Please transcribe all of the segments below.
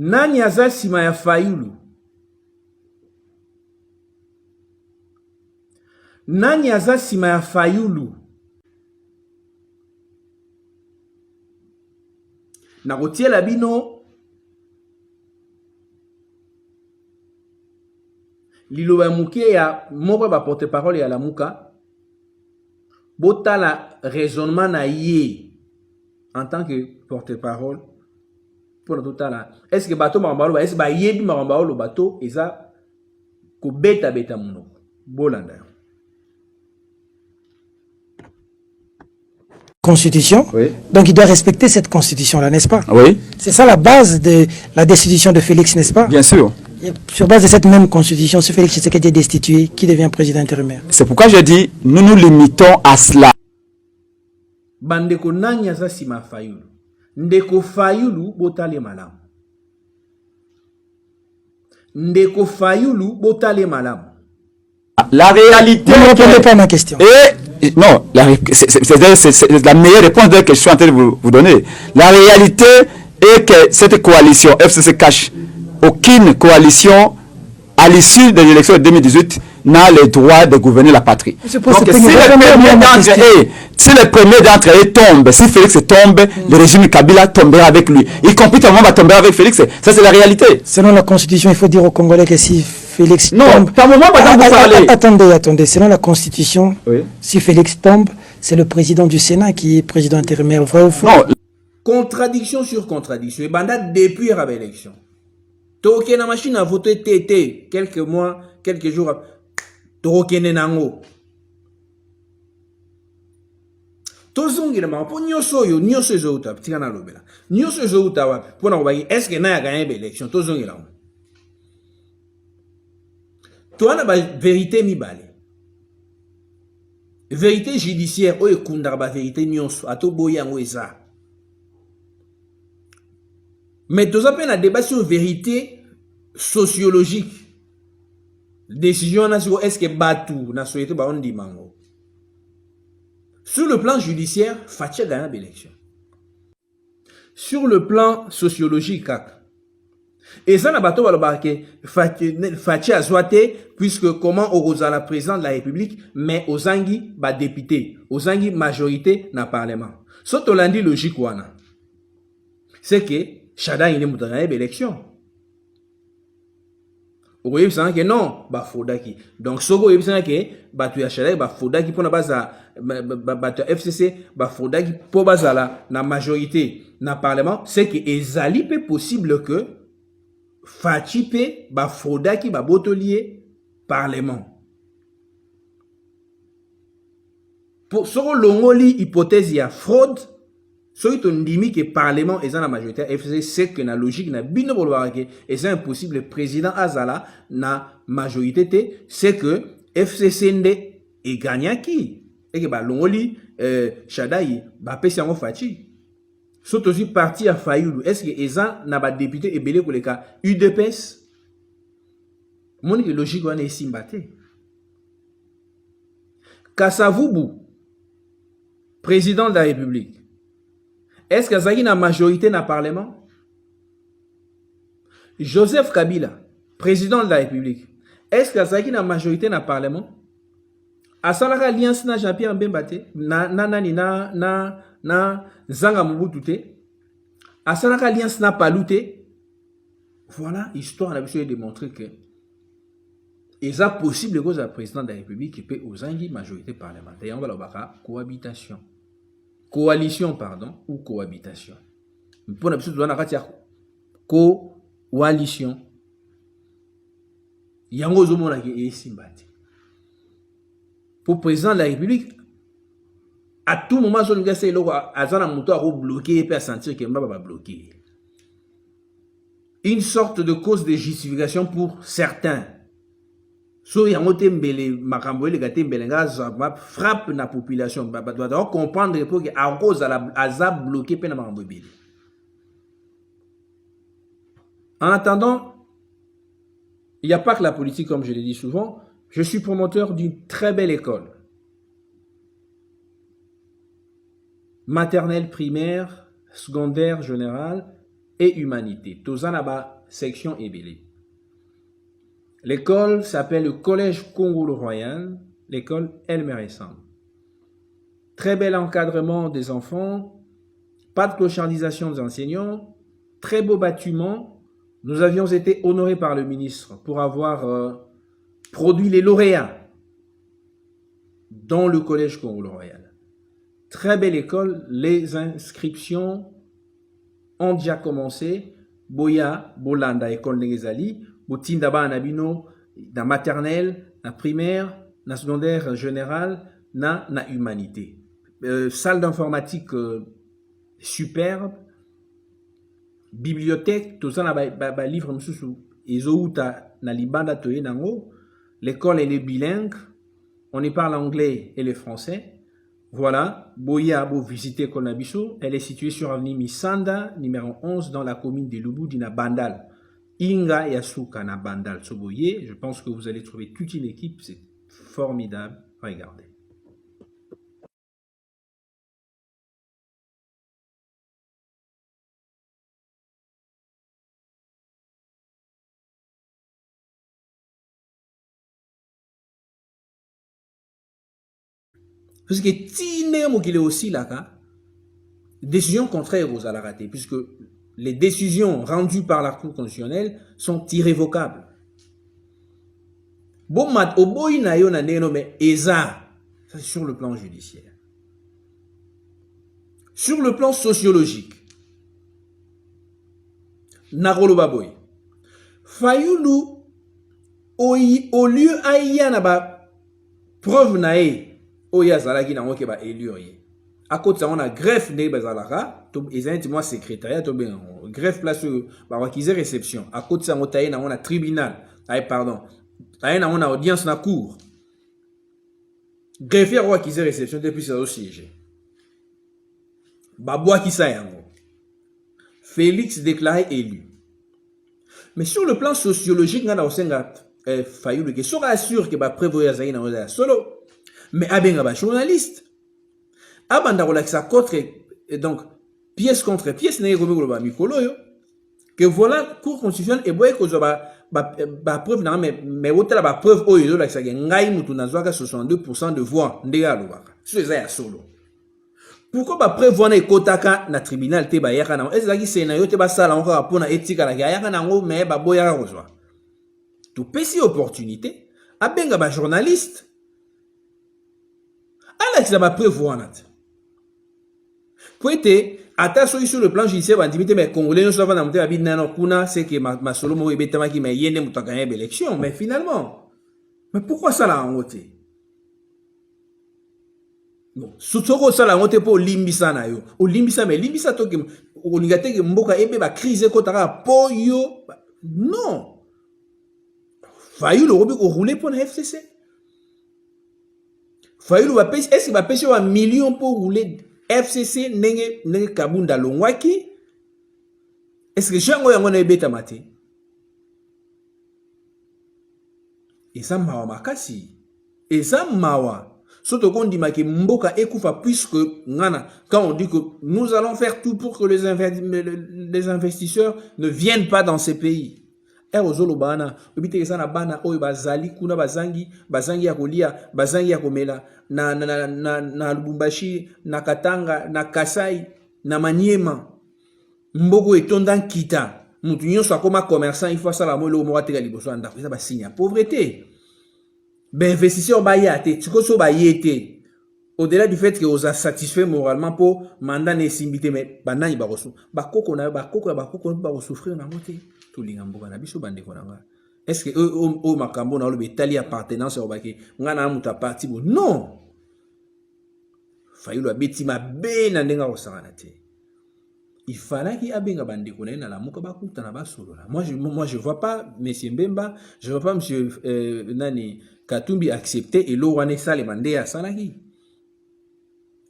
Nani aza sima ya Fayulu? Nani aza sima ya Fayulu? Nakotiela bino liloba muke ya moko ba porte-parole ya Lamuka. Botala raisonnement na ye en tant que porte-parole pour tout là. Est-ce que bateau marambalo est-ce ba yebi marambalo bateau eza ko beta muno bolanda Constitution. Oui. Donc il doit respecter cette constitution-là, n'est-ce pas? Oui. C'est ça la base de la destitution de Félix, n'est-ce pas? Bien sûr. Et sur base de cette même constitution, ce Félix Tshisekedi est destitué, qui devient président intérimaire. C'est pourquoi j'ai dit, nous nous limitons à cela. Bandeko nanya za sima Fayulu. Ndeko Fayulu botale malam. Ndeko Fayulu botale malam. La réalité... Vous ne répondez pas à ma question. Non, c'est la meilleure réponse que je suis en train de vous donner. La réalité est que cette coalition FCC cache aucune coalition à l'issue des élections de 2018 n'a le droit de gouverner la patrie. Donc si le premier d'entre eux tombe, si Félix tombe, le régime Kabila tombera avec lui. Y compris tout le monde va tomber avec Félix. Ça c'est la réalité. Selon la constitution, il faut dire aux Congolais que si Félix tombe... Non, par moment, attendez. Selon la constitution, oui. Si Félix tombe, c'est le président du Sénat qui est président intérimaire. Vrai ou faux? Non. Contradiction sur contradiction. Et banda depuis la élection. Toke na machine a voté TT quelques mois, quelques jours. Toke nenango. Tozongi na mapo nyoso yo nyoso ezouta tika na lobela. Nyoso ezouta wa pona ko est-ce que na ya gagné l'élection tozongi la. Toi na ba vérité mibale. Vérité judiciaire o ekunda ba vérité nyonso ato boyango eza. Mais tous appels à débat sur vérité sociologique. Décision nationale, est-ce que Batou n'a souhaité ba on dit mango. Sur le plan judiciaire, Fatia gagne l'élection. Sur le plan sociologique, et ça n'a pas tout que Fatia a souhaité, puisque comment on la président de la République, mais aux Anguis, bah député, aux Anguis majorité dans le Parlement. Ce que l'on dit logique, c'est que Chada il est moutaré élection. Vous voyez que non, bah Fodaki. Donc Sogo il sait que bah tu as Chada bah Fodaki pour la base bah FCC bah Fodaki pour base la majorité dans le parlement, c'est que ezali peut possible que Fatipe bah Fodaki bah botolier parlement. Pour Sogo longoli hypothèse il y a fraude. Si on dit que le Parlement est dans la majorité, c'est que la logique n'a bino bolwarake et c'est impossible le président Azala na majorité c'est que FCC est gagnaki et que ba longoli Chadaï ba pesi en fachi. Sauf aussi parti à Fayulu. Est-ce que Eza n'a pas député et belé pour les cas UDPS? Mon logique on est simbaté. Kassavubu, président de la République. Est-ce que Zagi na majorité dans le Parlement? Joseph Kabila, président de la République. Est-ce que Zagi na majorité dans le Parlement? Asalaka alliance na Jean-Pierre Mbembate na Zanga Mubutute. Asalaka alliance na Palute. Voilà, histoire a besoin de démontrer que il est possible que le président de la République qui peut aux Anguilles majorité parlementaire. On va la cohabitation. Coalition, pardon, ou cohabitation. Pour la coalition. Il y a un autre monde qui est sympathique. Pour le président de la République, à tout moment, on a essayé de bloquer et de sentir qu'il va bloquer. Une sorte de cause de justification pour certains. So y a moté mbele makambo le gâté mbelenga frappe la population doit comprendre pour que à cause à la azab bloqué pe na makambo bele. En attendant, il n'y a pas que la politique comme je l'ai dit souvent, je suis promoteur d'une très belle école. Maternelle, primaire, secondaire, générale et humanité. Tozanaba section Ebélé. L'école s'appelle le Collège Congo-le-Royal, l'école Elmer-Essam. Très bel encadrement des enfants, pas de clochardisation des enseignants, très beau bâtiment. Nous avions été honorés par le ministre pour avoir produit les lauréats dans le Collège Congo-le-Royal. Très belle école, les inscriptions ont déjà commencé. Boya, Bolanda, école Negezali, Botinda Banabino, dans maternelle, na primaire, na secondaire général, na humanité. Salle d'informatique superbe, bibliothèque, tout ça, na livre msusu, ezouta na libanda toye nango. L'école elle est bilingue, on y parle anglais et le français. Voilà, Boya, vous visitez Konabiso, elle est située sur avenue Misanda, numéro 11, dans la commune de Lubudi, na Bandal. Inga Yasuka na Bandal Soboye, je pense que vous allez trouver toute une équipe, c'est formidable, regardez. Parce que Tine Mokile aussi là, décision contraire aux raté, puisque les décisions rendues par la Cour constitutionnelle sont irrévocables. Bon mat oboy na yo na neno mais eza, ça c'est sur le plan judiciaire. Sur le plan sociologique, Narolo Baboy, Fayulu au lieu aya na ba preuve nae oya zalaki na ngoke ba élu oye. À côté ça on a greffe ne bazalaka, to ezanti moi secrétariat to ben greffe place ba wakize réception. À côté ça on taye na on a tribunal. Ay pardon. Taye na on a audience na cour. Greffier wakize réception depuis ça au siège. Babwa ki sa yango. Félix déclaré élu. Mais sur le plan sociologique ngana osenga Fayulu que sera sûr que ba prévoya zayi na oza solo. Mais abenga ba journaliste. Abanda relaxa contre donc pièce contre pièce n'est comme ba mikolo yo que voilà cour constitutionnelle et boye ko ba preuve na mais hôtel ba preuve oyo la sage ngai mutu nazwaka 62% de voix ndega lobaka. So eza ya solo. Pourquoi ba prévoir na kotaka na tribunal te ba yaka na ezaki scénario te ba sala encore pona éthique la yaka na ngo mais ba boya kozwa. Tout pesi opportunité abenga ba journaliste. Alex a prévoir nat. Poete attention sur le plan judiciaire bandimité mais congolais ne savent pas monter habit nano kuna c'est que ma solo mo ebetama ki mais yende mutaka gagner élection mais finalement mais pourquoi ça la ngoté bon sutoko ça la ngoté pour limbisa na yo o limbisa mais limbisa to ke o lingate ke mboka ebe ba crise ko taka poyo non Fayulu robi ko rouler pour la FCC Fayulu va pêcher est-ce qu'il va pêcher 1 million pour rouler FCC nenge kabunda longwaki est-ce que jango yango na ebeta mate eza mawa makasi eza mawa soto kondima ke mboka ekufa puisque ngana quand on dit que nous allons faire tout pour que les investisseurs ne viennent pas dans ces pays Erozolo bana obite sana bana oyo bazali kuna bazangi ya kolia bazangi ya komela na Lubumbashi na Katanga na Kasai na Maniema mboko etonda nkita mutu nyonso akoma commerçant il faut ça la molo mo wateka liboso anda ça ba signe pauvreté ben investisseur ba yate tikoso ba yete au-delà du fait que vous a satisfait moralement pour mandat ne simbité mais banani ba reçu ba koko ba souffrir na moté est-ce que au makambo na le betali appartenance au baki ngana muta parti bon non Fayulu abetima bena ndenga osana te il fallait qu'il abenga bande konena la muka bakuta na basolo là moi je vois pas monsieur Mbemba je vois pas monsieur nani Katumbi accepter et lo wane sale mande ya sanaki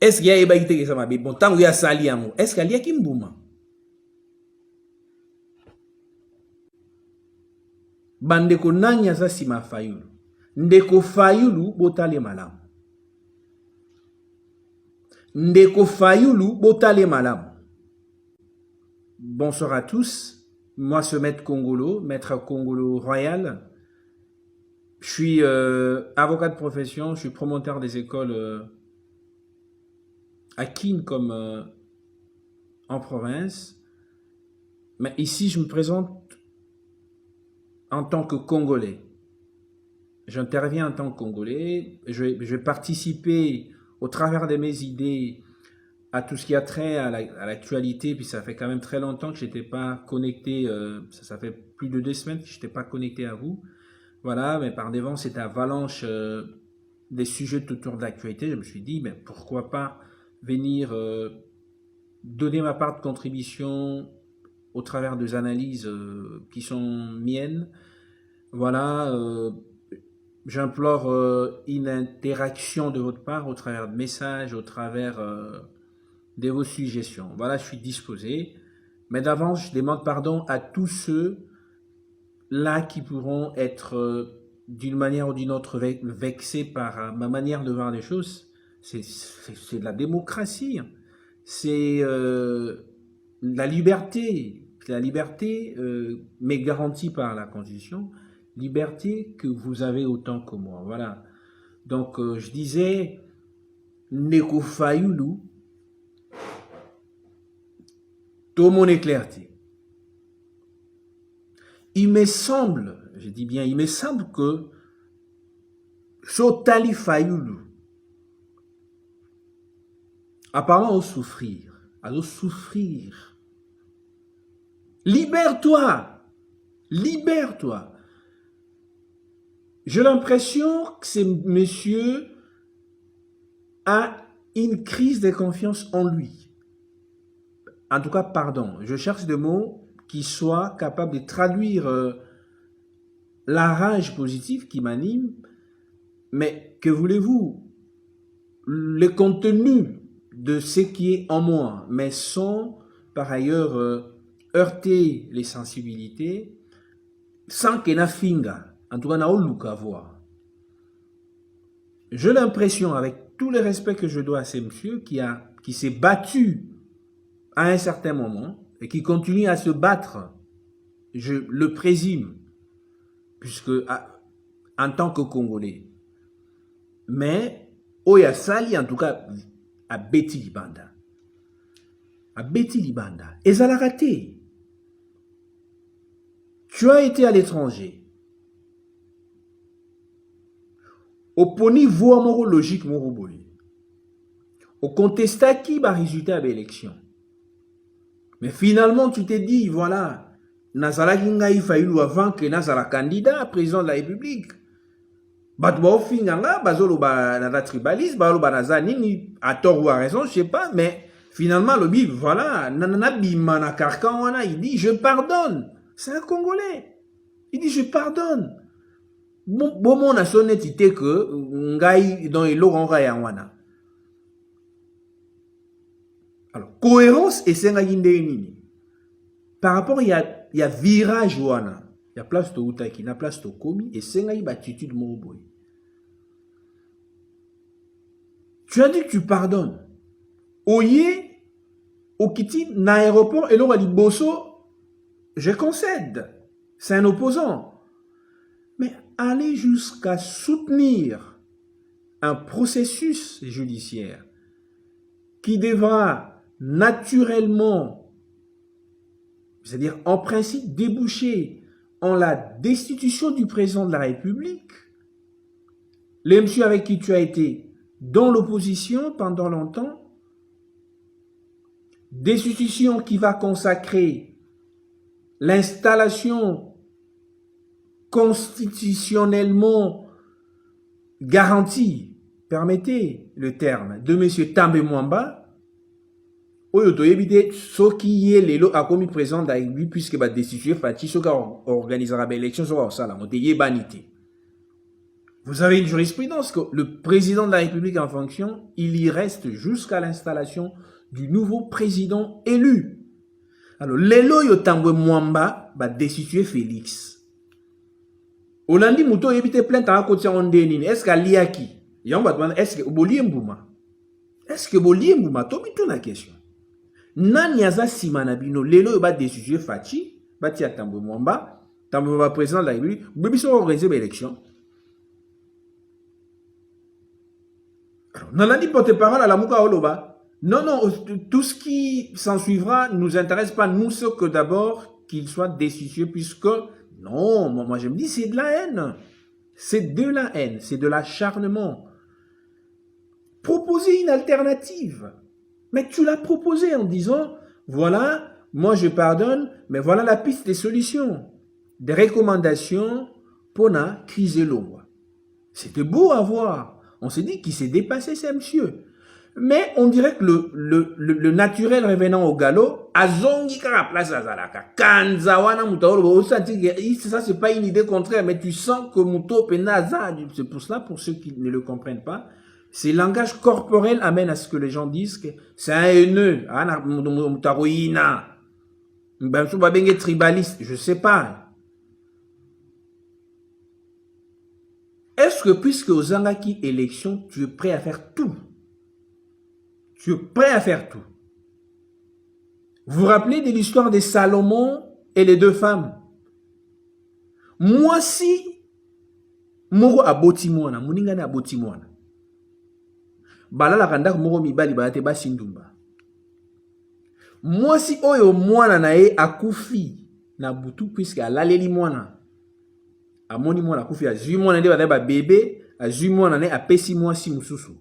est-ce qu'il y a ebakite que ça m'a bon tango ya sali amu est-ce qu'il y a kimbuma bandeko nanya za sima Fayulu ndeko Fayulu botale malamu ndeko Fayulu botale malamu. Bonsoir à tous Moi, ce maître Congolo Royal, je suis avocat de profession, je suis promoteur des écoles à Kin comme en province. Mais ici, je me présente en tant que Congolais. J'interviens en tant que Congolais. Je vais participer au travers de mes idées à tout ce qui a trait à l'actualité. Puis ça fait quand même très longtemps que je n'étais pas connecté. Ça fait plus de 2 semaines que je n'étais pas connecté à vous. Voilà, mais par devant cette avalanche des sujets autour de l'actualité, je me suis dit, mais pourquoi pas venir donner ma part de contribution au travers des analyses qui sont miennes. Voilà, j'implore une interaction de votre part au travers de messages, au travers de vos suggestions. Voilà, je suis disposé. Mais d'avance, je demande pardon à tous ceux là qui pourront être d'une manière ou d'une autre vexés par ma manière de voir les choses. C'est de la démocratie. C'est la liberté. La liberté m'est garantie par la Constitution. Liberté que vous avez autant que moi. Voilà. Donc, je disais, Neko Fayulu, tout mon éclairté. Il me semble, je dis bien, il me semble que Chotali Fayulu, apparemment, souffrir. Alors, souffrir. Libère-toi. Libère-toi. J'ai l'impression que ce monsieur a une crise de confiance en lui. En tout cas, pardon, je cherche des mots qui soient capables de traduire la rage positive qui m'anime, mais que voulez-vous? Le contenu de ce qui est en moi, mais sans par ailleurs heurter les sensibilités, sans que na finga. En tout cas, na oluka voir. J'ai l'impression, avec tout le respect que je dois à ce monsieur qui s'est battu à un certain moment et qui continue à se battre, je le présume, puisque en tant que Congolais. Mais, Oya Sali, en tout cas, à Betty Libanda. À Betty Libanda. Et ça l'a raté. Tu as été à l'étranger. Au poni voie moro logique moro boli. Au contesta qui va résulter à l'élection. Mais finalement, tu t'es dit, voilà, Nazala Gingaï Fayulu avant que Nazala candidat à président de la République. Batouba Finganga, Bazolo Banada tribaliste, Bazolo Banaza Nini, à tort ou à raison, je sais pas, mais finalement, le bif, voilà, Nanana Bimana Karkan, il dit, je pardonne. C'est un Congolais. Il dit, je pardonne. Bon, mon a son honnêteté que Ngai dans les Laurent Yawana. Alors, cohérence et Sengaïndéini. Par rapport, il y a virage Wana. Il y a place de Outaki, il y a place de Komi et Sengaï Batitude Moroboy. Tu as dit que tu pardonnes. Oye, Okiti, n'aéroport, et l'on dit Bosso, je concède. C'est un opposant. Mais aller jusqu'à soutenir un processus judiciaire qui devra naturellement, c'est-à-dire en principe, déboucher en la destitution du président de la République, les messieurs avec qui tu as été dans l'opposition pendant longtemps, destitution qui va consacrer l'installation constitutionnellement garantie, permettez le terme, de M. Tambe Mwamba, oyo toyebite soki ye lelo akomi président de la République puisque ba destituer Fati soka organisera l'élection soka osala mote yebanité. Vous avez une jurisprudence que le président de la République en fonction, il y reste jusqu'à l'installation du nouveau président élu. Alors lelo yo Tambe Mwamba ba destituer Félix. Olandi muto yebite plainte à côté on denine. Est-ce qu'aliaki est-ce que Boliembouma? Est-ce que Boliembouma? Tomi tout la question. Nan yaza simanabino lelo yoba destituer Fachi Batia Tambo Mwamba, Tambo Mwamba président de la République, Bibiso organiser l'élection. Non, on a dit porte-parole à la Mouka Oloba. Non, non, tout ce qui s'en suivra ne nous intéresse pas. Nous, ce que d'abord, qu'il soit décidieux, puisque, non, moi je me dis, c'est de la haine. C'est de la haine, c'est de l'acharnement. Proposer une alternative. Mais tu l'as proposé en disant, voilà, moi je pardonne, mais voilà la piste des solutions. Des recommandations pour la crise de l'eau. C'était beau à voir. On s'est dit qu'il s'est dépassé, c'est monsieur. Mais on dirait que le naturel revenant au galop, a zongi la place à Zalaka. Kanzawana Moutaolo, ça c'est pas une idée contraire, mais tu sens que Mouto Penaza, c'est pour cela, pour ceux qui ne le comprennent pas, c'est le langage corporel amène à ce que les gens disent que c'est un haineux, Moutaroïna, tribaliste, je sais pas. Est-ce que puisque aux Zangaki élections, tu es prêt à faire tout? Tu es prêt à faire tout. Vous vous rappelez de l'histoire de Salomon et les deux femmes? Moi si, moro aboti mwana, muningane aboti mwana. Balala kandak moro mibali balate basindumba. Moi si oyo mwana na ye akufi na butu puisque alaleli mwana. Amoni mwana akufi azui mwana nde badaba bébé, azui mwana ne apesi mwasi mususu.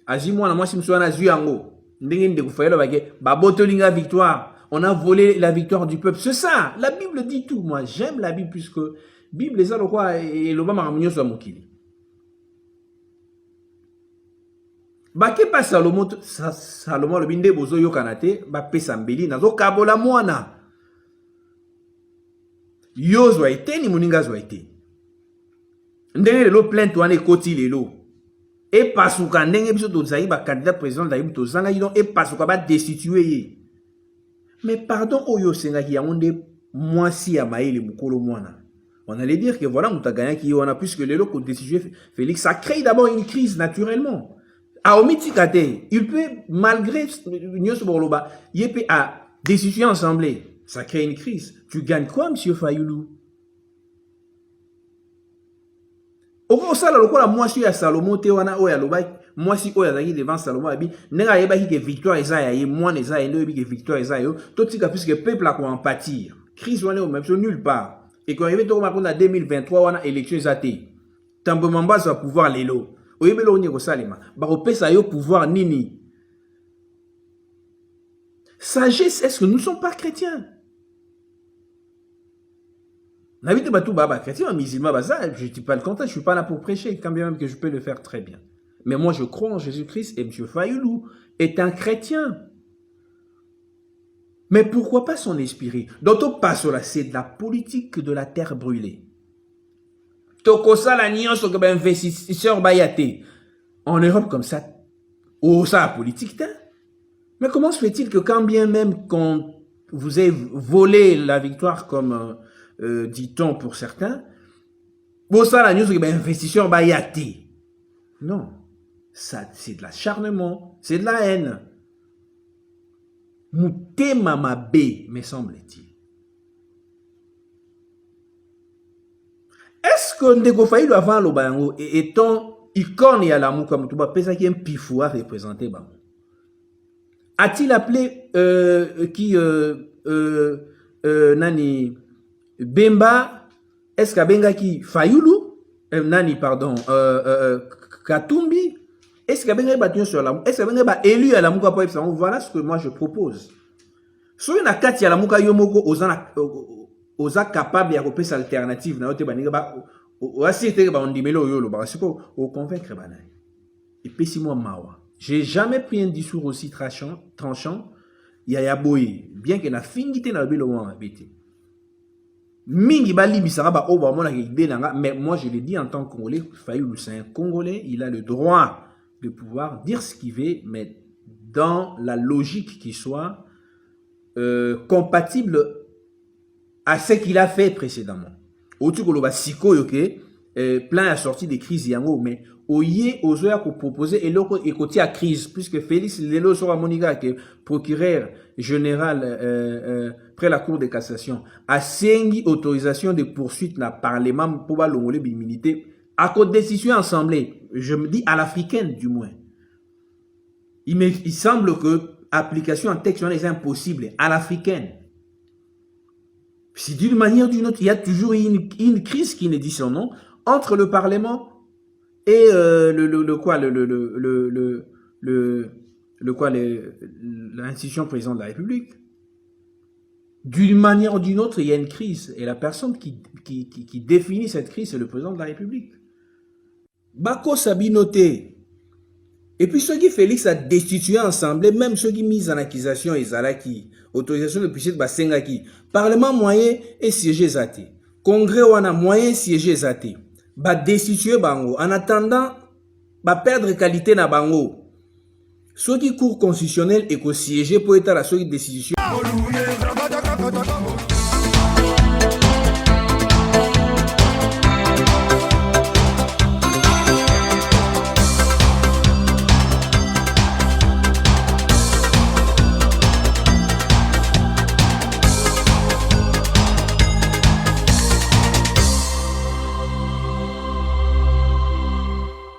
Azui mwana mwasi mususu na azui yango. Ndenge nde kufayelo bake babotolinga victoire. On a volé la victoire du peuple. C'est ça. La Bible dit tout. Moi, j'aime la Bible puisque Bible ça le quoi et le bama ramunyo so mokili. Bake pa Salomon le binde bozo yo kanate ba pesa mbeli nazo kabola mwana. Yo zo été ni muninga zo été. Ndenge le plainte wana ekoti lelo. Et pasuka ndenge biso to zayi ba candidat président da yibu to zanga yidon et pasuka ba destituer. Mais pardon oyo senga ki yamonde mwasi ya maele mukolo mwana. On allait dire que voilà Moutaganya qui on a plus que lelo ko destituer Félix, ça crée d'abord une crise naturellement. A omitikate, il peut malgré Nyos Borloba, il peut à destituer assemblée, ça crée une crise. Tu gagnes quoi monsieur Fayoulou? Oko sala lokola mwasi ya Salomon te wana oya loba mwasi oya zaki devant Salomon abi nenga yeba ki victoire eza ya ye mwana eza endo bi que victoire eza yo totika puisque peuple a quoi en pâtir. Crise wana même sur nulle part. Et quand arrivé to makonda 2023 wana élection ezate. Tambo mamba za pouvoir lelo. Oyebelo onye ko salema ba opesa yo pouvoir nini. Sagesse, est-ce que nous ne sommes pas chrétiens? N'habite pas tout baba chrétien, musulman, baza, je ne dis pas le contraire, je ne suis pas là pour prêcher, quand bien même que je peux le faire très bien. Mais moi, je crois en Jésus-Christ et M. Fayoulou est un chrétien. Mais pourquoi pas son esprit? Donc, on passe là, c'est de la politique de la terre brûlée. Tokosa la niance comme investisseur bayate. En Europe, comme ça, oh, ça, la politique, t'es. Mais comment se fait-il que quand bien même qu'on vous ait volé la victoire comme... dit-on pour certains, bon ça la news investisseur bayate. Non, ça c'est de l'acharnement, c'est de la haine. Moutema mabé, me semble-t-il. Est-ce que Ndeko Fayulu avant le bango étant icône et à l'amour comme tout bas pesa qui est un pifou à représenter bango? A-t-il appelé Nani Bemba, est-ce que Benga qui Fayoulou, Nani, pardon, Katumbi, est-ce que Benga battu sur l'amour, est-ce que Benga élu à l'amour pour ça? Voilà ce que moi je propose. Si on a quatre à l'amour yomoko aux capable de repérer cette alternative, na ote baniga ba o asite ba ondimelo yolo ba siko o convaincre banai. Et puis si moi mawa, j'ai jamais pris un discours aussi tranchant, ya boy, bien que na fingité na belo mo habité. Mingi bali bisara ba oba mona idée nanga, mais moi je l'ai dit en tant que Congolais, Fayoulou c'est un Congolais, il a le droit de pouvoir dire ce qu'il veut, mais dans la logique qui soit compatible à ce qu'il a fait précédemment. Otu koloba siko yoke plan à sortie des crises yango mais oye ozoya ko proposer eloko ekoti à crise puisque Félix lelo sera monika que procureur général près la cour de cassation a sengi autorisation de poursuite na parlement pour ba longole bimilité à cause décision assemblée, je me dis à l'africaine du moins. Il semble que application en texte est impossible à l'africaine. Si d'une manière ou d'une autre, il y a toujours une crise qui ne dit son nom entre le Parlement et l'institution présidente de la République. D'une manière ou d'une autre, il y a une crise. Et la personne qui définit cette crise, c'est le président de la République. Bako Sabinoté. Et puis ceux qui Félix a destitué l'Assemblée, même ceux qui mis en accusation Ezalaki, autorisation de puissance Basengaki, Parlement moyen et siégé Zate. Congrès wana moyen siégé Zate. Ba destituer Bango. En attendant, ba perdre qualité na Bango. Ceux qui cour constitutionnel et co siégé pour être à la seule décision.